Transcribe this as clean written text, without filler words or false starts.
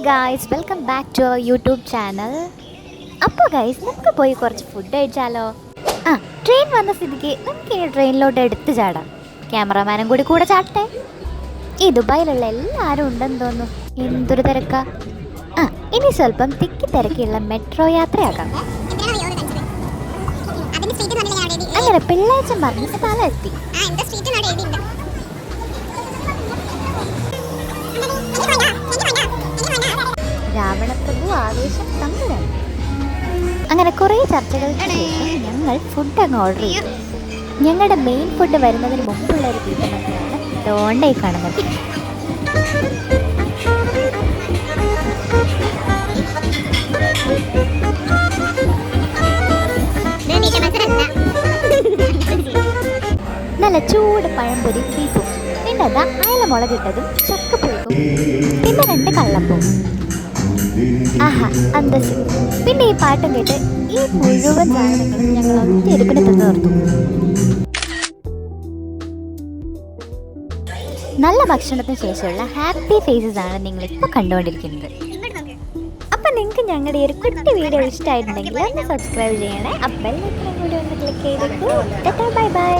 Guys, welcome back to our YouTube channel. അപ്പോൾ guys, നമുക്ക് പോയി കുറച്ച് ഫുഡ് കഴിച്ചാലോ? ട്രെയിൻ വന്ന സ്ഥിതിക്ക് നമുക്ക് ഈ ട്രെയിനിലോട്ട് എടുത്ത് ചാടാം. ക്യാമറമാനും കൂടെ ചാട്ടെ. ഈ ദുബായിലുള്ള എല്ലാവരും ഉണ്ടെന്ന് തോന്നുന്നു. എന്തൊരു തിരക്കാ. ഇനി സ്വല്പം തിക്കി തിരക്കിയുള്ള മെട്രോ യാത്രയാക്കാം. അങ്ങനെ പിള്ളേച്ചൻ പറഞ്ഞ സ്ഥലം എത്തി. രാവണപ്രഭു ആവേശം തമ്പുരാൻ. അങ്ങനെ കുറേ ചർച്ചകൾക്ക് ശേഷം ഞങ്ങൾ ഫുഡ് അങ്ങ് ഓർഡർ ചെയ്തു. ഞങ്ങളുടെ മെയിൻ ഫുഡ് വരുന്നതിന് മുമ്പുള്ള ഒരു വീട്ടമ്മയാണ് തോണ്ടായി കാണുന്നത്. നല്ല ചൂട് പഴംപൊരി ബീഫും, പിന്നെ അതാ അയല മുളകിട്ടതും ചക്കപ്പുഴുക്കും, പിന്നെ 2 കള്ളപ്പവും. ആഹാ, അന്തസ്. പിന്നെ ഈ പാട്ടും കേട്ട് ഈ മുഴുവൻ സാധനങ്ങളും ഞങ്ങൾ ഒറ്റ എടുപ്പിന് തിന്നോർത്തു. നല്ല ഭക്ഷണത്തിന് ശേഷമുള്ള ഹാപ്പി ഫേസസ് ആണ് നിങ്ങളിപ്പോൾ കണ്ടുകൊണ്ടിരിക്കുന്നത്. അപ്പം നിങ്ങൾക്ക് ഞങ്ങളുടെ ഈ ഒരു കുട്ടി വീഡിയോ ഇഷ്ടമായിട്ടുണ്ടെങ്കിൽ ഒന്ന് സബ്സ്ക്രൈബ് ചെയ്യണേ. അപ്പം കൂടി ഒന്ന് ക്ലിക്ക് ചെയ്തിട്ട് ബൈ ബൈ.